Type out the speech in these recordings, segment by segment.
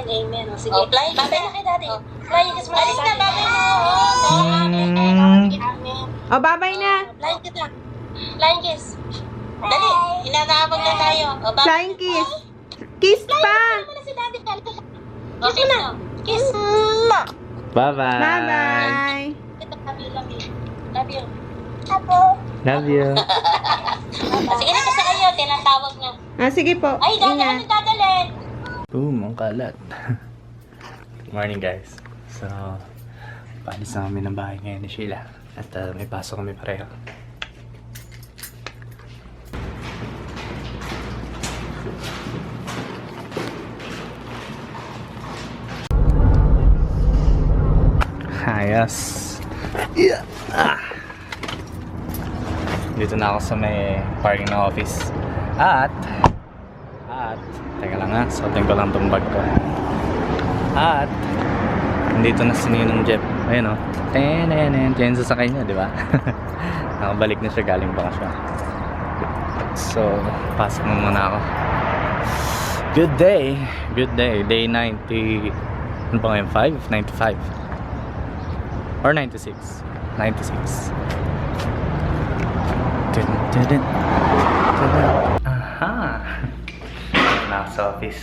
amen. O, sige. Flying kiss Babay na. na kay daddy. Flying kiss mo na Alis kay na, daddy. babay na. Amen. Amen. Oh, babay na. Flying kiss na. Flying kiss. Dali, hinatawag na tayo. O, babay. Flying kiss. Kiss pa. Ano na si daddy? O, kiss na. Kiss. Bye-bye. Bye-bye. Love you, love you. Love you. Love you. Sige na, kasi kayo, tinatawag na. Ah, sige po. Ay, dadalhin, Ingat. dadalhin. Boom, ang kalat. Good morning guys. So, paalis na kami ng bahay ngayon ni Sheila. At may pasok kami pareho. Ayos. Yeah. Dito na ako sa may parking ng office. At teka lang ha, suotin ko lang tong bag ko. At nandito na si Ninong Jeff. Ayun o. Yan sa sakay niya, di ba? Nakabalik na siya, galing bakasyon. So, pasok na muna ako. Good day. Good day. Day 90. Ano pa ngayon? 5? 95. Or 96. 96. Aha! Nasa sa office.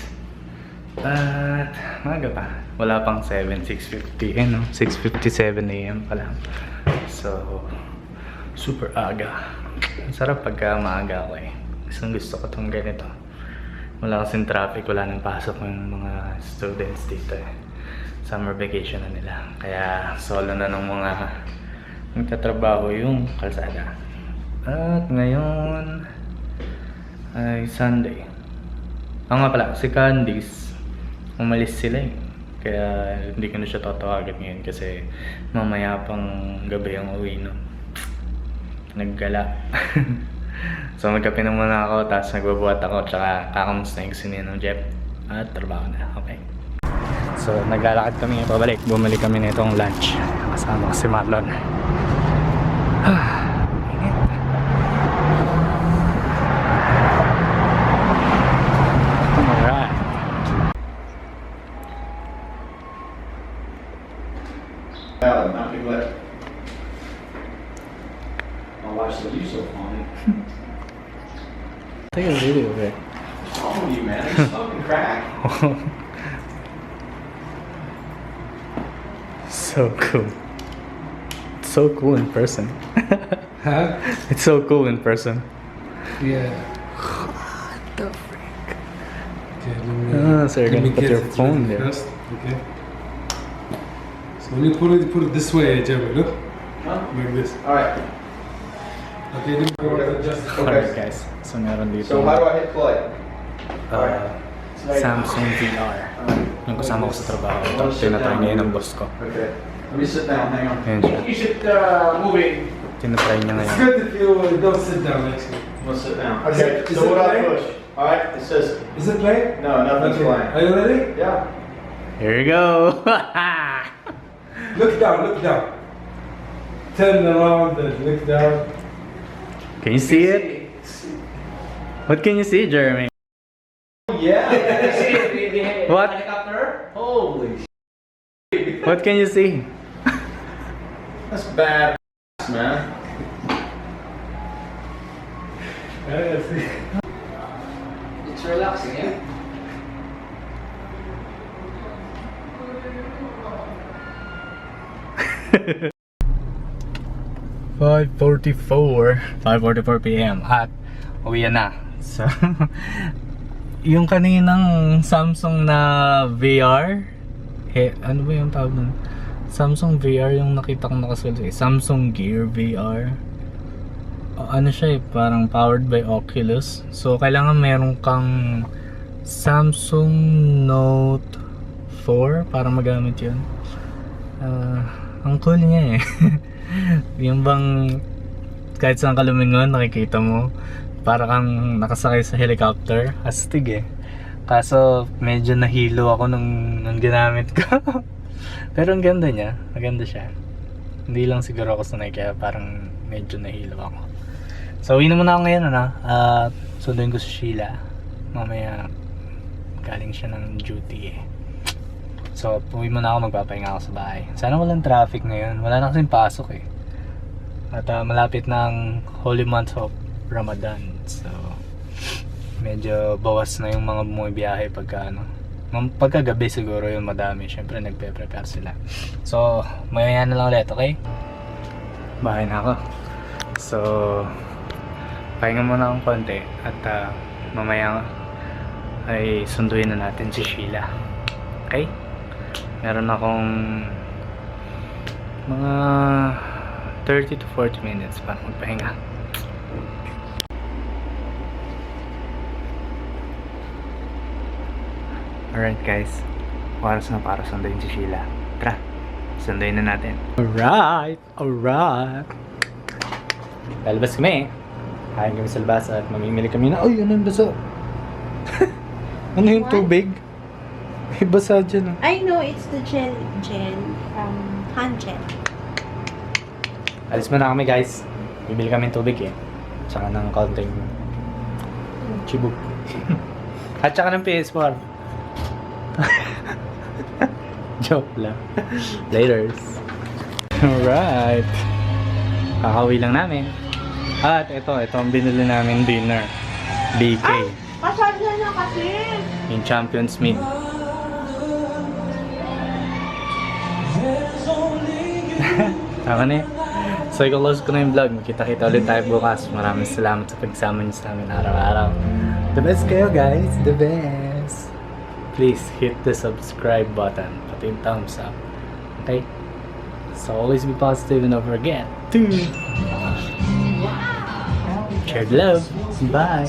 At maga pa. Wala pang 7, 6:50. No? 6:57 AM pa lang. So, super aga. Ang sarap pagka maaga ako eh. Gusto ko itong ganito. Wala kasing traffic, wala nang pasok ng mga students dito eh. Summer vacation na nila. Kaya solo na ng mga nagtatrabaho yung kalsada. At ngayon ay Sunday. Nga pala, si Candice, umalis sila eh. Kaya hindi ko na siya tatawagan ngayon kasi mamaya pang gabi ang uwi no. Naggala. So magkape na muna ako, tapos nagbabuhat ako, tsaka kakamusta yung sinino Jeff. At trabaho na, okay. So naglalakad kami pabalik, bumalik kami na itong lunch. Kasama ko si Marlon. Alright. Nothing left. My wife's like, "You so funny." Take a video of it. What's wrong with you, man? Are you smoking crack? So cool. It's so cool in person. Huh? It's so cool in person. Yeah. What the freak? Okay, let me, So you're let me gonna put get your it phone ready there. first, okay? So when you put it this way, Jeremy, look. Huh? Like this. All right. Okay, then go adjust it. Alright guys, so meron dito So how do I hit play? Samsung VR. Yung kasama ko sa trabaho. Tapos tinatry niya yun ang boss ko. Okay. Let me sit down. Hang on. Ayan siya. You should move it. Tinatry niya It's ngayon. good if you don't sit down next to it. We'll sit down. Is Okay. it- is So it what I playing? push? All right. It says Is it playing? no. Nothing's Okay. playing. Are you ready? Yeah. Here we go! Look down, look down. Turn around and look down. Can you see it? What can you see, Jeremy? Yeah. What? Helicopter? Holy What can you see? That's bad, man. Yeah, see. It's relaxing, yeah? 5:44 PM at uwi na. So, yung kaninang Samsung na VR, ano ba yung tawag nun? Samsung VR yung nakita ko nakasulat eh. Samsung Gear VR. Ano siya eh, parang powered by Oculus. So, kailangan meron kang Samsung Note 4 para magamit yun. Ang cool niya eh. Yung bang kahit saan ka lumingon nakikita mo para kang nakasakay sa helicopter. Astig eh. Kaso medyo nahilo ako nung ginamit ko. Pero ang ganda niya, maganda siya. Hindi lang siguro ako sanay kaya parang medyo nahilo ako. So uwi na muna ako ngayon sunduin ko si Sheila. Mamaya galing siya ng duty eh. So, uwi muna ako, magpapahinga ako sa bahay. Sana walang traffic ngayon. Wala na kasing pasok eh. At malapit na ang holy month of Ramadan. So, medyo bawas na yung mga bumibiyahe pagka pagkagabi siguro yung madami. Siyempre nagpe-prepare sila. So, maya na lang ulit, okay? Bahay na ako. So, pahinga muna akong konti. At mamaya ay sunduin na natin si Sheila. Okay? Meron akong mga 30 to 40 minutes para magpahinga. Alright guys, oras na para sunduin si Sheila. Tara, sunduin na natin. Alright. Lalabas kami. Kain kami sa labas at mamimili kami na, ay, ano yung basa? Ano yung tubig? May basa dyan. I know, it's the gel from hand gel. Alis muna kami guys. Bibili kami ng tubig eh. Tsaka ng konting chibuk. At tsaka ng PS4. Joke lang. Laters. Alright. Kakauwi lang namin. At ito ang binili namin dinner. BK. Pasal na kasi! Yung Champions Meal. Tama na eh. So, i-close ko na yung vlog. Kita-kita ulit tayo bukas. Maraming salamat sa pagsama niyo sa amin araw-araw. The best kayo guys. The best. Please hit the subscribe button. Pati yung thumbs up. Okay? So, always be positive and don't forget to share the love. Bye.